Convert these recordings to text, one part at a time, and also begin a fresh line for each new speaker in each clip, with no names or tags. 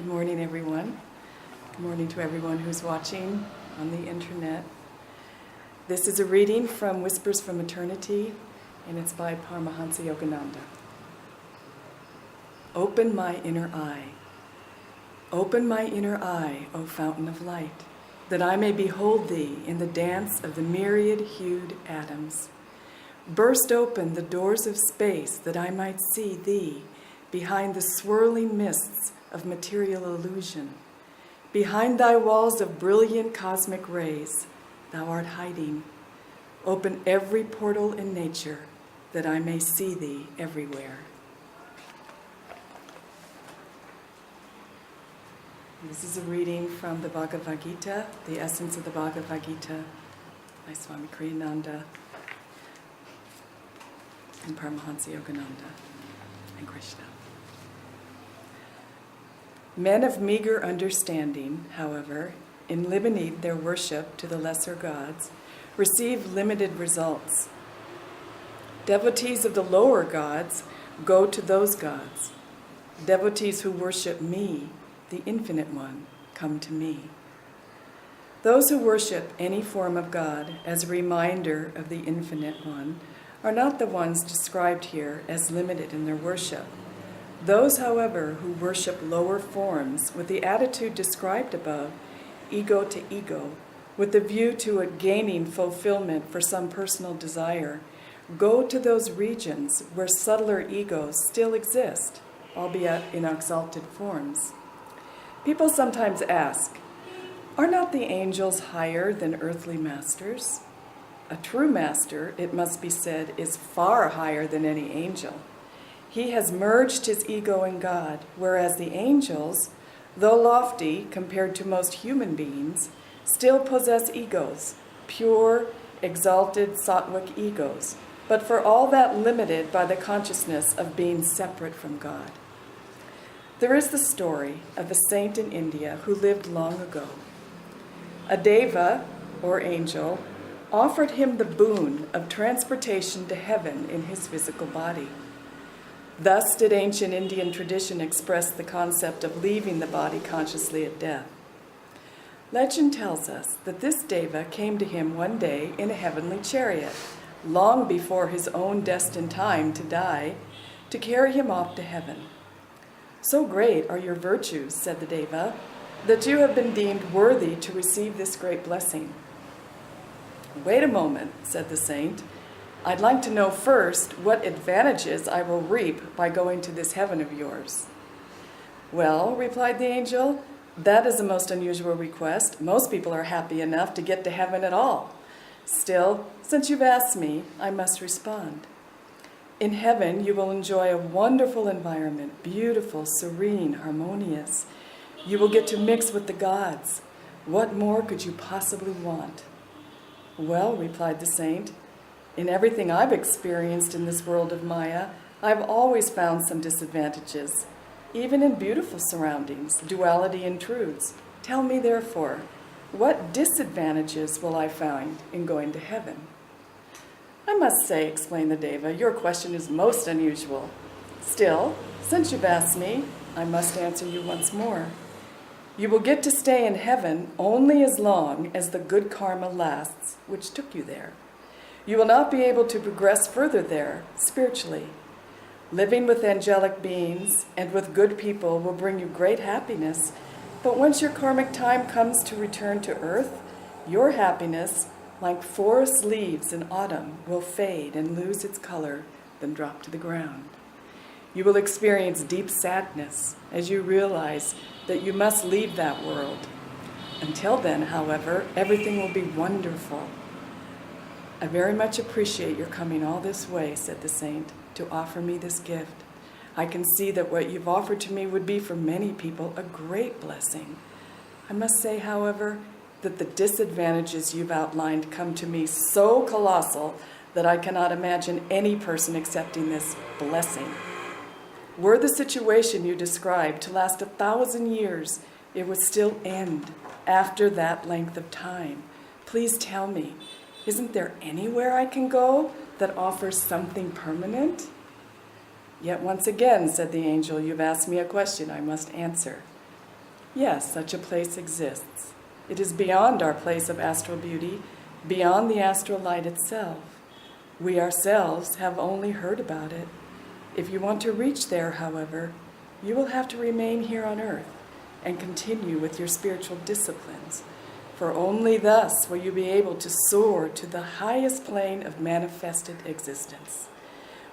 Good morning, everyone. Good morning to everyone who's watching on the internet. This is a reading from Whispers from Eternity, and it's by Paramahansa Yogananda. Open my inner eye. Open my inner eye, O fountain of light, that I may behold thee in the dance of the myriad-hued atoms. Burst open the doors of space that I might see thee behind the swirling mists of material illusion. Behind thy walls of brilliant cosmic rays, thou art hiding. Open every portal in nature that I may see thee everywhere. This is a reading from the Bhagavad Gita, the essence of the Bhagavad Gita, by Swami Kriyananda and Paramahansa Yogananda and Krishna. Men of meager understanding, however, in limiting their worship to the lesser gods, receive limited results. Devotees of the lower gods go to those gods. Devotees who worship me, the Infinite One, come to me. Those who worship any form of God as a reminder of the Infinite One are not the ones described here as limited in their worship. Those, however, who worship lower forms with the attitude described above, ego to ego, with the view to gaining fulfillment for some personal desire, go to those regions where subtler egos still exist, albeit in exalted forms. People sometimes ask, are not the angels higher than earthly masters? A true master, it must be said, is far higher than any angel. He has merged his ego in God, whereas the angels, though lofty compared to most human beings, still possess egos, pure, exalted sattvic egos, but for all that limited by the consciousness of being separate from God. There is the story of a saint in India who lived long ago. A deva, or angel, offered him the boon of transportation to heaven in his physical body. Thus did ancient Indian tradition express the concept of leaving the body consciously at death. Legend tells us that this deva came to him one day in a heavenly chariot, long before his own destined time to die, to carry him off to heaven. So great are your virtues, said the deva, that you have been deemed worthy to receive this great blessing. Wait a moment, said the saint. I'd like to know first what advantages I will reap by going to this heaven of yours. Well, replied the angel, that is a most unusual request. Most people are happy enough to get to heaven at all. Still, since you've asked me, I must respond. In heaven, you will enjoy a wonderful environment, beautiful, serene, harmonious. You will get to mix with the gods. What more could you possibly want? Well, replied the saint, in everything I've experienced in this world of Maya, I've always found some disadvantages. Even in beautiful surroundings, duality intrudes. Tell me, therefore, what disadvantages will I find in going to heaven? I must say, explained the deva, your question is most unusual. Still, since you've asked me, I must answer you once more. You will get to stay in heaven only as long as the good karma lasts, which took you there. You will not be able to progress further there, spiritually. Living with angelic beings and with good people will bring you great happiness, but once your karmic time comes to return to earth, your happiness, like forest leaves in autumn, will fade and lose its color, then drop to the ground. You will experience deep sadness as you realize that you must leave that world. Until then, however, everything will be wonderful. I very much appreciate your coming all this way, said the saint, to offer me this gift. I can see that what you've offered to me would be for many people a great blessing. I must say, however, that the disadvantages you've outlined come to me so colossal that I cannot imagine any person accepting this blessing. Were the situation you described to last 1,000 years, it would still end after that length of time. Please tell me, isn't there anywhere I can go that offers something permanent? Yet once again, said the angel, you've asked me a question I must answer. Yes, such a place exists. It is beyond our place of astral beauty, beyond the astral light itself. We ourselves have only heard about it. If you want to reach there, however, you will have to remain here on earth and continue with your spiritual disciplines, for only thus will you be able to soar to the highest plane of manifested existence.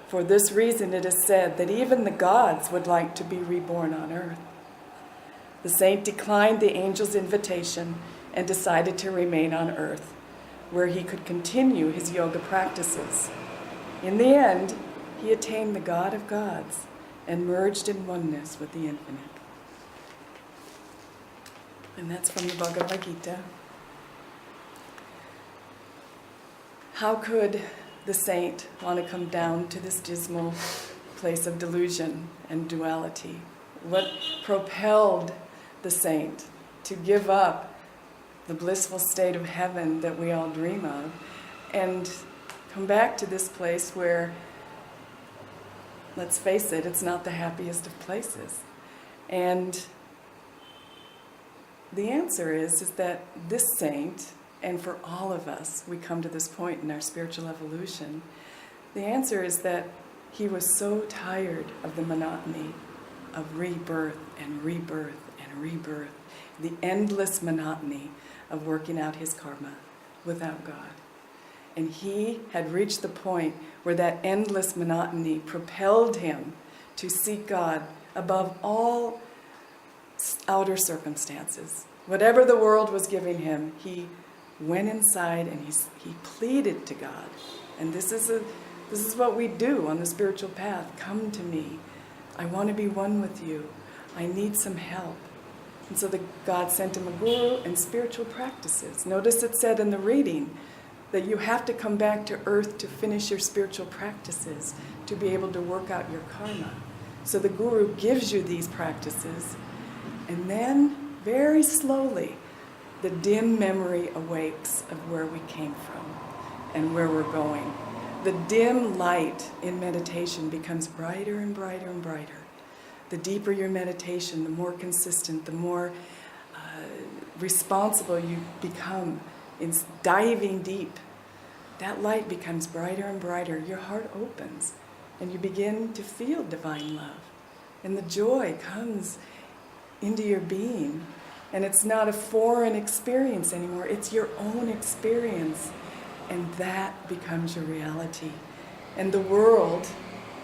For this reason it is said that even the gods would like to be reborn on earth. The saint declined the angel's invitation and decided to remain on earth, where he could continue his yoga practices. In the end, he attained the God of gods and merged in oneness with the infinite. And that's from the Bhagavad Gita. How could the saint want to come down to this dismal place of delusion and duality? What propelled the saint to give up the blissful state of heaven that we all dream of and come back to this place where, let's face it, it's not the happiest of places? And the answer is that this saint, and for all of us, we come to this point in our spiritual evolution, the answer is that he was so tired of the monotony of rebirth and rebirth and rebirth, the endless monotony of working out his karma without God. And he had reached the point where that endless monotony propelled him to seek God above all outer circumstances. Whatever the world was giving him, he went inside and he pleaded to God. And this is what we do on the spiritual path. Come to me. I want to be one with you. I need some help. And so God sent him a guru and spiritual practices. Notice it said in the reading that you have to come back to earth to finish your spiritual practices, to be able to work out your karma. So the guru gives you these practices, and then very slowly the dim memory awakes of where we came from and where we're going. The dim light in meditation becomes brighter and brighter and brighter. The deeper your meditation, the more consistent, the more responsible you become in diving deep. That light becomes brighter and brighter. Your heart opens and you begin to feel divine love. And the joy comes into your being. And it's not a foreign experience anymore. It's your own experience. And that becomes your reality. And the world,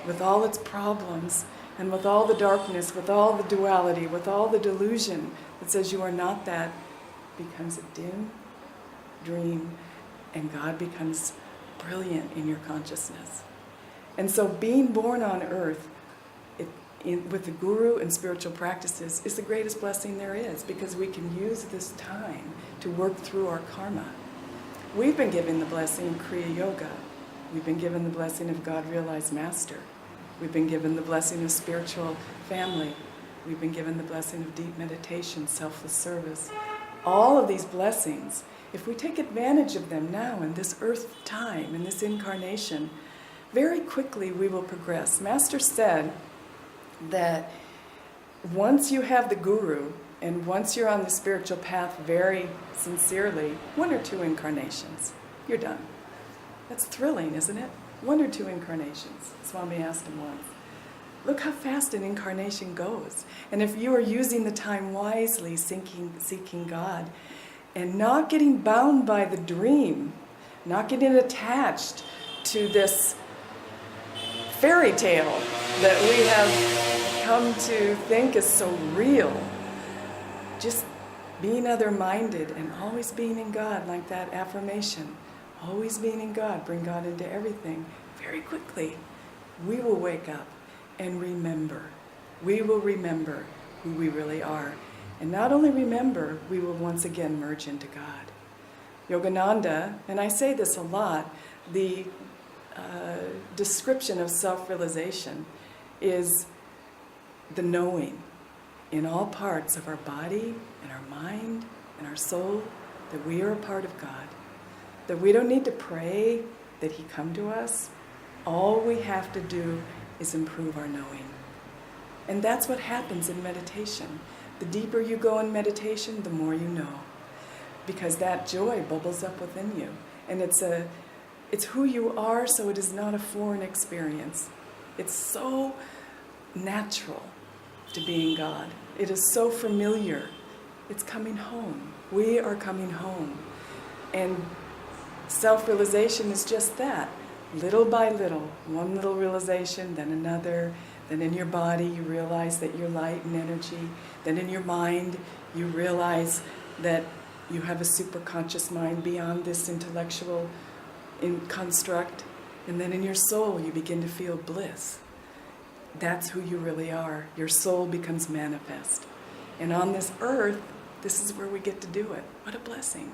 with all its problems, and with all the darkness, with all the duality, with all the delusion that says you are not that, becomes a dim dream, and God becomes brilliant in your consciousness. And so being born on earth with the guru and spiritual practices is the greatest blessing there is, because we can use this time to work through our karma. We've been given the blessing of Kriya Yoga. We've been given the blessing of God-realized master. We've been given the blessing of spiritual family. We've been given the blessing of deep meditation, selfless service. All of these blessings, if we take advantage of them now in this earth time, in this incarnation, very quickly we will progress. Master said that once you have the guru, and once you're on the spiritual path very sincerely, 1 or 2 incarnations, you're done. That's thrilling, isn't it? 1 or 2 incarnations. Swami asked him once. Look how fast an incarnation goes. And if you are using the time wisely, seeking God, and not getting bound by the dream, not getting attached to this fairy tale that we have come to think is so real, just being other-minded and always being in God, like that affirmation, always being in God, bring God into everything. Very quickly, we will wake up and remember. We will remember who we really are. And not only remember, we will once again merge into God. Yogananda, and I say this a lot, the description of self-realization is the knowing in all parts of our body and our mind and our soul that we are a part of God. That we don't need to pray that He come to us. All we have to do is improve our knowing. And that's what happens in meditation. The deeper you go in meditation, the more you know. Because that joy bubbles up within you. And it's who you are, so it is not a foreign experience. It's so natural to being God. It is so familiar. It's coming home. We are coming home. And self-realization is just that. Little by little, one little realization, then another. Then in your body, you realize that you're light and energy. Then in your mind, you realize that you have a superconscious mind beyond this intellectual construct. And then in your soul, you begin to feel bliss. That's who you really are. Your soul becomes manifest. And on this earth, this is where we get to do it. What a blessing.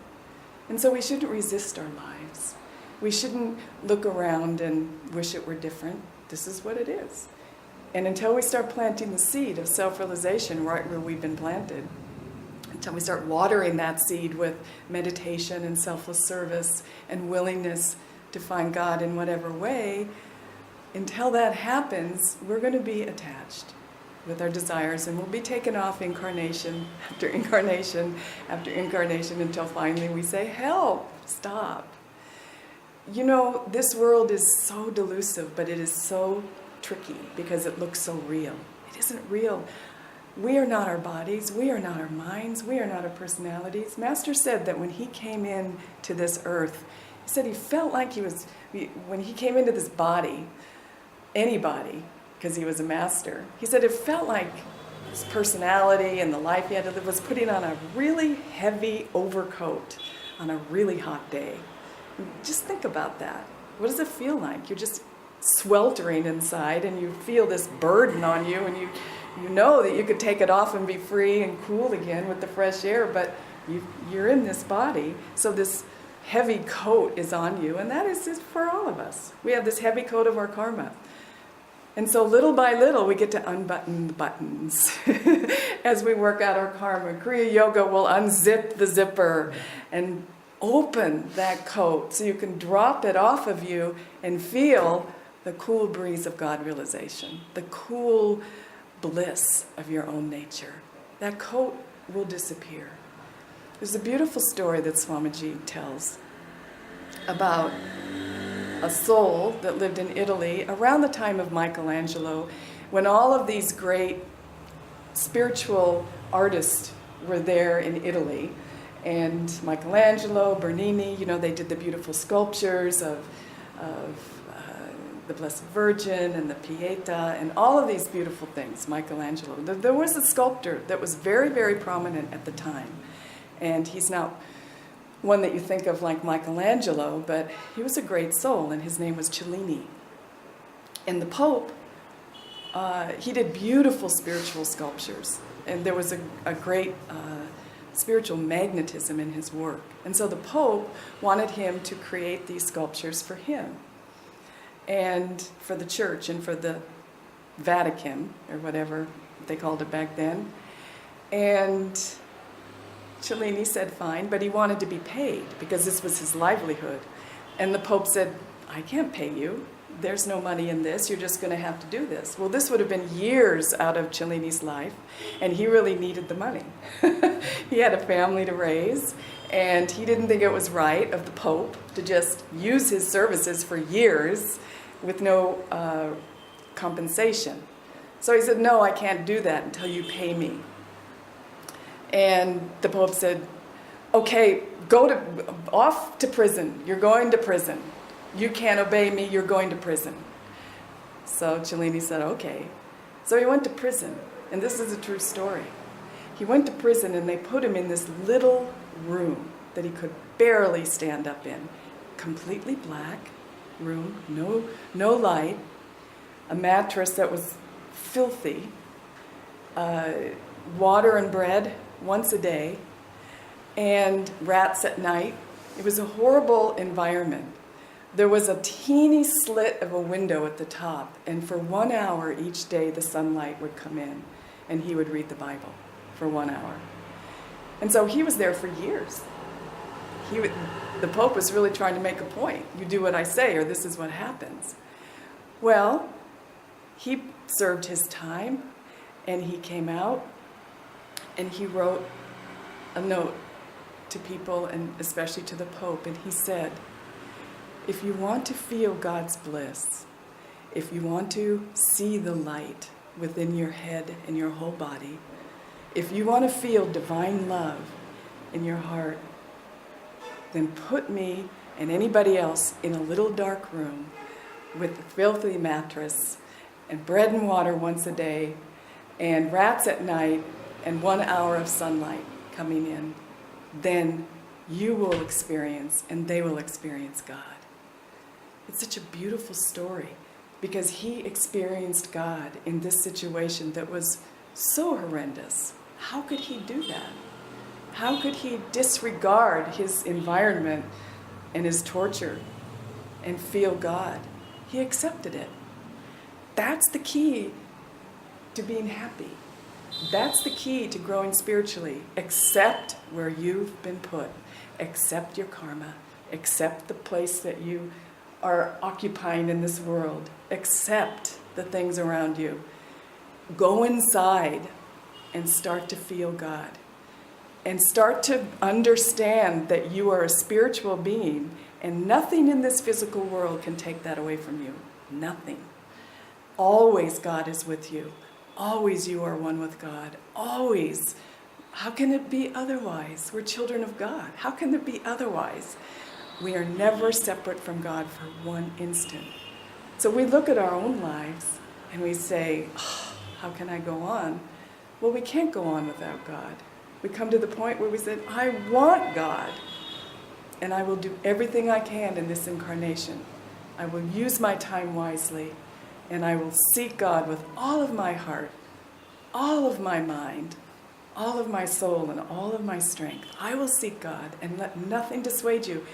And so we shouldn't resist our lives. We shouldn't look around and wish it were different. This is what it is. And until we start planting the seed of self-realization right where we've been planted, until we start watering that seed with meditation and selfless service and willingness to find God in whatever way, until that happens, we're going to be attached with our desires, and we'll be taken off incarnation after incarnation after incarnation until finally we say, help, stop. You know, this world is so delusive, but it is so tricky because it looks so real. It isn't real. We are not our bodies. We are not our minds. We are not our personalities. Master said that when he came in to this earth, he said he felt like he was, when he came into this body, anybody, because he was a master, he said it felt like his personality and the life he had to live was putting on a really heavy overcoat on a really hot day. Just think about that. What does it feel like? You're just sweltering inside and you feel this burden on you, and you know that you could take it off and be free and cool again with the fresh air, but you're in this body, so this heavy coat is on you, and that is just for all of us. We have this heavy coat of our karma. And so little by little we get to unbutton the buttons as we work out our karma. Kriya Yoga will unzip the zipper and open that coat so you can drop it off of you and feel the cool breeze of God realization, the cool bliss of your own nature. That coat will disappear. There's a beautiful story that Swamiji tells about a soul that lived in Italy around the time of Michelangelo, when all of these great spiritual artists were there in Italy. And Michelangelo, Bernini, you know, they did the beautiful sculptures of the Blessed Virgin and the Pieta and all of these beautiful things, Michelangelo. There was a sculptor that was very, very prominent at the time. And he's not one that you think of like Michelangelo, but he was a great soul, and his name was Cellini. And the Pope, he did beautiful spiritual sculptures. And there was a great spiritual magnetism in his work. And so the Pope wanted him to create these sculptures for him and for the church and for the Vatican, or whatever they called it back then. And Cellini said fine, but he wanted to be paid because this was his livelihood. And the Pope said, I can't pay you. There's no money in this. You're just going to have to do this. Well, this would have been years out of Cellini's life, and he really needed the money. He had a family to raise, and he didn't think it was right of the Pope to just use his services for years with no compensation. So he said, no, I can't do that until you pay me. And the Pope said, okay, off to prison. You're going to prison. You can't obey me, you're going to prison. So Cellini said, okay. So he went to prison, and this is a true story. He went to prison, and they put him in this little room that he could barely stand up in. Completely black room, no light, a mattress that was filthy, water and bread once a day, and rats at night. It was a horrible environment. There was a teeny slit of a window at the top, and for 1 hour each day the sunlight would come in, and he would read the Bible for 1 hour. And so he was there for years. The Pope was really trying to make a point. You do what I say, or this is what happens. Well, he served his time, and he came out, And he wrote a note to people, and especially to the Pope, and he said, if you want to feel God's bliss, if you want to see the light within your head and your whole body, if you want to feel divine love in your heart, then put me and anybody else in a little dark room with a filthy mattress and bread and water once a day and rats at night and 1 hour of sunlight coming in. Then you will experience and they will experience God. It's such a beautiful story because he experienced God in this situation that was so horrendous. How could he do that? How could he disregard his environment and his torture and feel God? He accepted it. That's the key to being happy. That's the key to growing spiritually. Accept where you've been put. Accept your karma. Accept the place that you are occupying in this world. Accept the things around you. Go inside and start to feel God. And start to understand that you are a spiritual being and nothing in this physical world can take that away from you. Nothing. Always God is with you. Always you are one with God. Always. How can it be otherwise? We're children of God. How can it be otherwise? We are never separate from God for one instant. So we look at our own lives and we say, oh, how can I go on? Well, we can't go on without God. We come to the point where we say, I want God. And I will do everything I can in this incarnation. I will use my time wisely. And I will seek God with all of my heart, all of my mind, all of my soul, and all of my strength. I will seek God and let nothing dissuade you.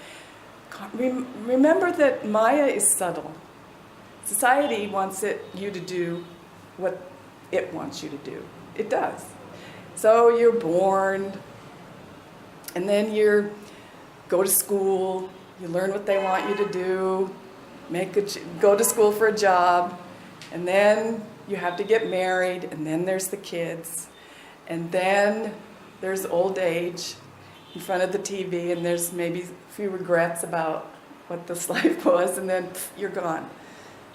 Remember that Maya is subtle. Society wants you to do what it wants you to do. It does. So you're born, and then you go to school, you learn what they want you to do, go to school for a job, and then you have to get married, and then there's the kids, and then there's old age in front of the TV, and there's maybe a few regrets about what this life was, and then you're gone.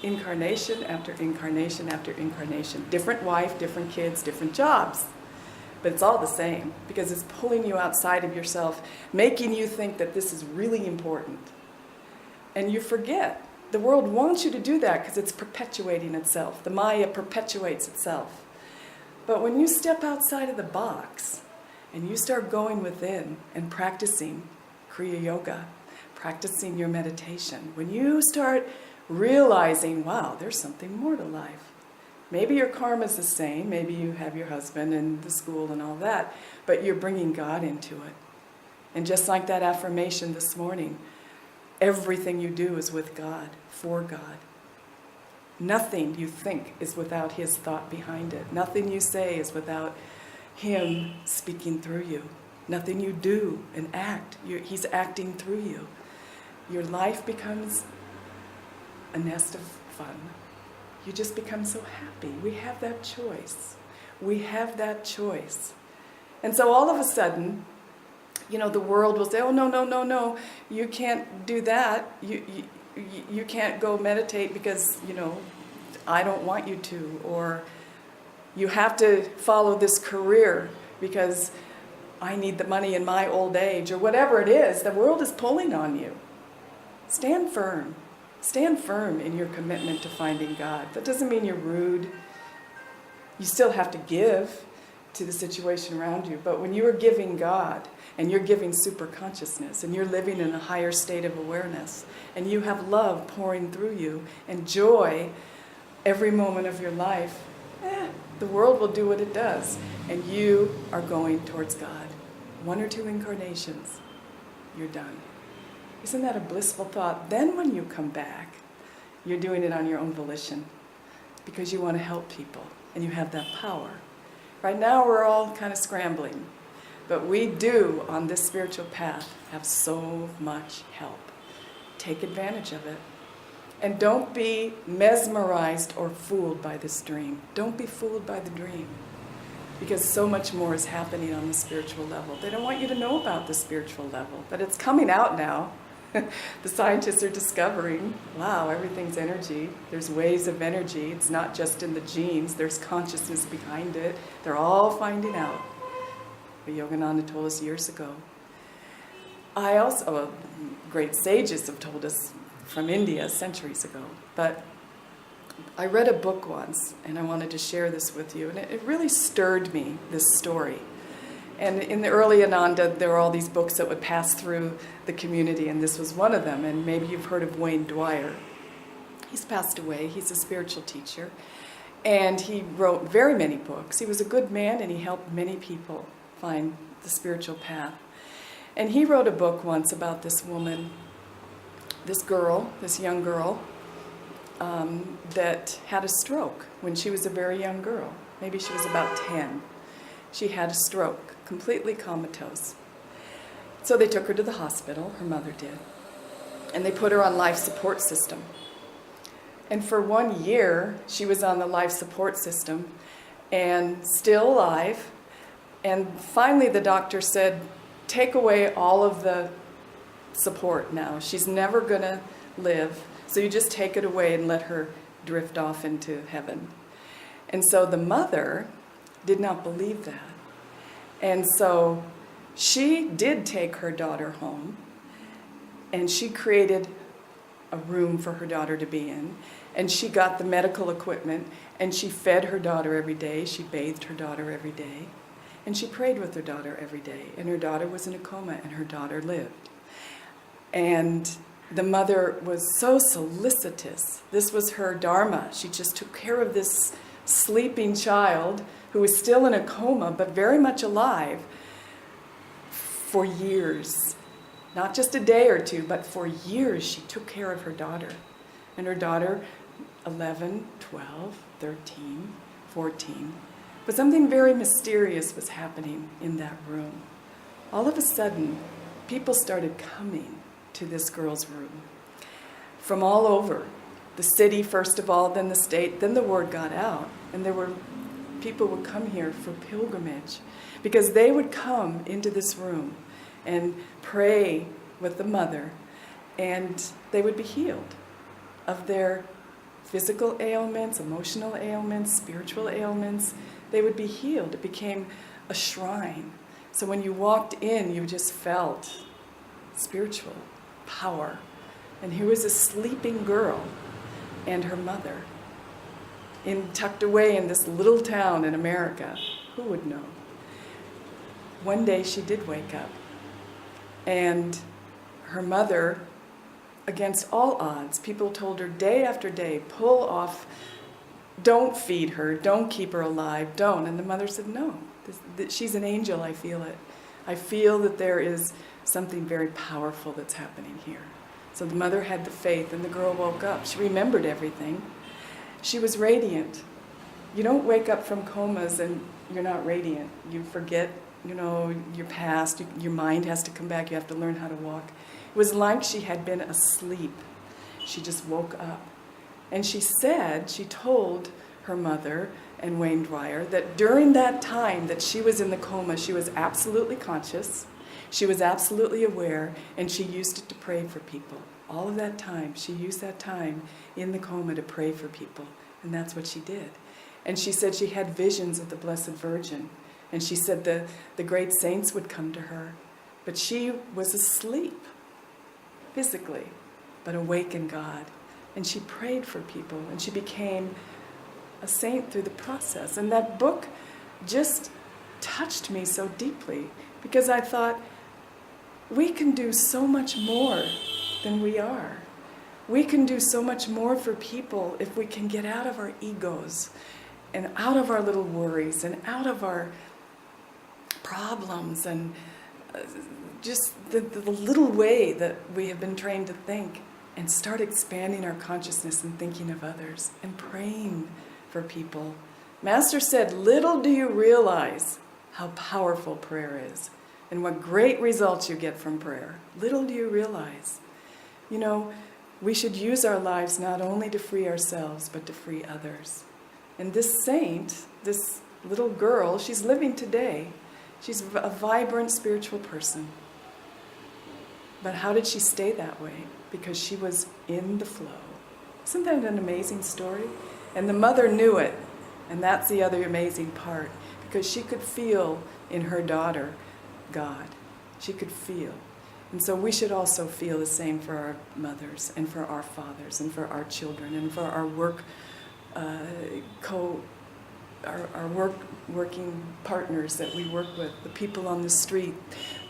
Incarnation after incarnation after incarnation. Different wife, different kids, different jobs. But it's all the same, because it's pulling you outside of yourself, making you think that this is really important. And you forget. The world wants you to do that because it's perpetuating itself. The Maya perpetuates itself. But when you step outside of the box and you start going within and practicing Kriya Yoga, practicing your meditation, when you start realizing, wow, there's something more to life. Maybe your karma's the same, maybe you have your husband and the school and all that, but you're bringing God into it. And just like that affirmation this morning, everything you do is with God, for God. Nothing you think is without his thought behind it. Nothing you say is without him speaking through you. Nothing you do and act, he's acting through you. Your life becomes a nest of fun. You just become so happy. We have that choice. We have that choice. And so all of a sudden, the world will say, oh, no, you can't do that. You can't go meditate because, I don't want you to. Or you have to follow this career because I need the money in my old age. Or whatever it is, the world is pulling on you. Stand firm. Stand firm in your commitment to finding God. That doesn't mean you're rude. You still have to give to the situation around you. But when you are giving God, and you're giving super consciousness, and you're living in a higher state of awareness, and you have love pouring through you, and joy every moment of your life, the world will do what it does. And you are going towards God. 1 or 2 incarnations, you're done. Isn't that a blissful thought? Then when you come back, you're doing it on your own volition because you want to help people and you have that power. Right now we're all kind of scrambling, but we do on this spiritual path have so much help. Take advantage of it. And don't be mesmerized or fooled by this dream. Don't be fooled by the dream. because so much more is happening on the spiritual level. They don't want you to know about the spiritual level, but it's coming out now. The scientists are discovering, wow, everything's energy. There's waves of energy. It's not just in the genes. There's consciousness behind it. They're all finding out what Yogananda told us years ago. Great sages have told us from India centuries ago, but I read a book once, and I wanted to share this with you, and it really stirred me, this story. And in the early Ananda, there were all these books that would pass through the community, and this was one of them, and maybe you've heard of Wayne Dwyer. He's passed away. He's a spiritual teacher, and he wrote very many books. He was a good man, and he helped many people find the spiritual path. And he wrote a book once about this woman, this young girl, that had a stroke when she was a very young girl. Maybe she was about 10. She had a stroke, completely comatose. So they took her to the hospital, her mother did, and they put her on life support system. And for 1 year, she was on the life support system and still alive. And finally the doctor said, take away all of the support now. She's never going to live. So you just take it away and let her drift off into heaven. And so the mother did not believe that. And so she did take her daughter home, and she created a room for her daughter to be in, and she got the medical equipment, and she fed her daughter every day, she bathed her daughter every day, and she prayed with her daughter every day, and her daughter was in a coma, and her daughter lived. And the mother was so solicitous. This was her dharma. She just took care of this sleeping child who was still in a coma, but very much alive, for years. Not just a day or two, but for years she took care of her daughter. And her daughter, 11, 12, 13, 14. But something very mysterious was happening in that room. All of a sudden, people started coming to this girl's room from all over. The city, first of all, then the state, then the word got out. And people would come here for pilgrimage, because they would come into this room and pray with the mother, and they would be healed of their physical ailments, emotional ailments, spiritual ailments. They would be healed. It became a shrine. So when you walked in, you just felt spiritual power. And here was a sleeping girl and her mother, tucked away in this little town in America. Who would know? One day she did wake up, and her mother, against all odds, people told her day after day, pull off, don't feed her, don't keep her alive, don't. And the mother said, no, she's an angel, I feel it. I feel that there is something very powerful that's happening here. So the mother had the faith, and the girl woke up. She remembered everything. She was radiant. You don't wake up from comas and you're not radiant. You forget, your past. Your mind has to come back. You have to learn how to walk. It was like she had been asleep. She just woke up. And she told her mother and Wayne Dwyer that during that time that she was in the coma, she was absolutely conscious. She was absolutely aware, and she used it to pray for people. All of that time, she used that time in the coma to pray for people, and that's what she did. And she said she had visions of the Blessed Virgin, and she said the great saints would come to her, but she was asleep, physically, but awake in God. And she prayed for people, and she became a saint through the process. And that book just touched me so deeply, because I thought, we can do so much more than we are. We can do so much more for people if we can get out of our egos and out of our little worries and out of our problems and just the little way that we have been trained to think, and start expanding our consciousness and thinking of others and praying for people. Master said, little do you realize how powerful prayer is and what great results you get from prayer. Little do you realize. We should use our lives not only to free ourselves, but to free others. And this saint, this little girl, she's living today. She's a vibrant spiritual person. But how did she stay that way? Because she was in the flow. Isn't that an amazing story? And the mother knew it. And that's the other amazing part. Because she could feel in her daughter God. She could feel. And so we should also feel the same for our mothers and for our fathers and for our children and for our working partners that we work with, the people on the street,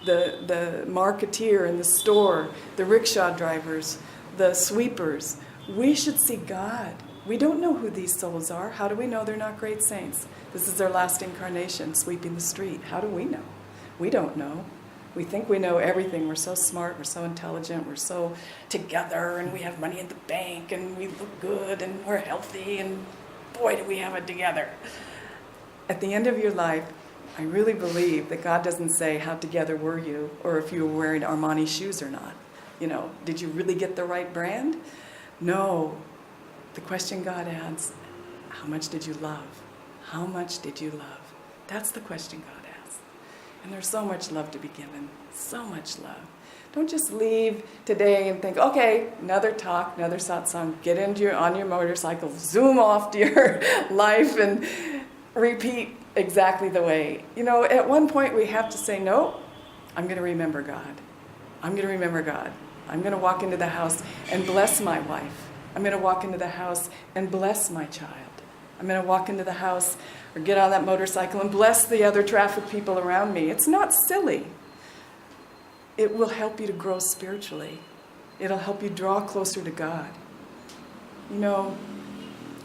the marketeer in the store, the rickshaw drivers, the sweepers. We should see God. We don't know who these souls are. How do we know they're not great saints? This is their last incarnation, sweeping the street. How do we know? We don't know. We think we know everything. We're so smart, we're so intelligent, we're so together, and we have money in the bank, and we look good, and we're healthy, and boy, do we have it together. At the end of your life, I really believe that God doesn't say, how together were you, or if you were wearing Armani shoes or not. You know, did you really get the right brand? No. The question God asks, how much did you love? How much did you love? That's the question God asks. And there's so much love to be given. So much love. Don't just leave today and think, okay, another talk, another satsang, get on your motorcycle, zoom off to your life and repeat exactly the way. You know, at one point we have to say, no, I'm going to remember God. I'm going to remember God. I'm going to walk into the house and bless my wife. I'm going to walk into the house and bless my child. I'm going to walk into the house or get on that motorcycle and bless the other traffic people around me. It's not silly. It will help you to grow spiritually. It'll help you draw closer to God. You know,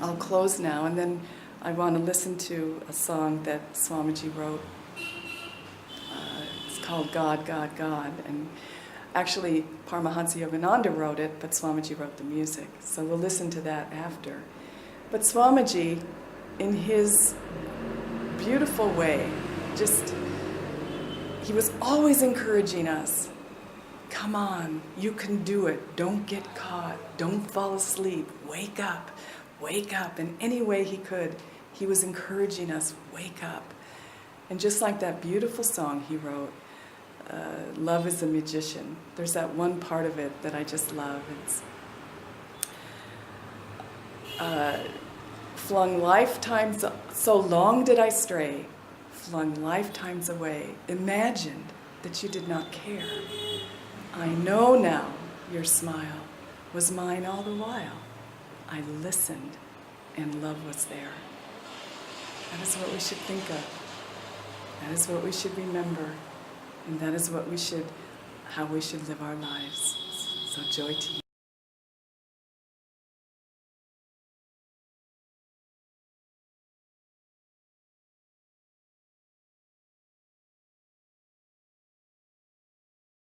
I'll close now, and then I want to listen to a song that Swamiji wrote. It's called God, God, God. And actually, Paramahansa Yogananda wrote it, but Swamiji wrote the music. So we'll listen to that after. But Swamiji, in his beautiful way, he was always encouraging us. Come on, you can do it. Don't get caught. Don't fall asleep. Wake up. Wake up. In any way he could, he was encouraging us, wake up. And just like that beautiful song he wrote, Love is a Magician, there's that one part of it that I just love. It's flung lifetimes, so long did I stray, flung lifetimes away, imagined that you did not care. I know now your smile was mine all the while. I listened and love was there. That is what we should think of. That is what we should remember. And that is what how we should live our lives. So joy to you.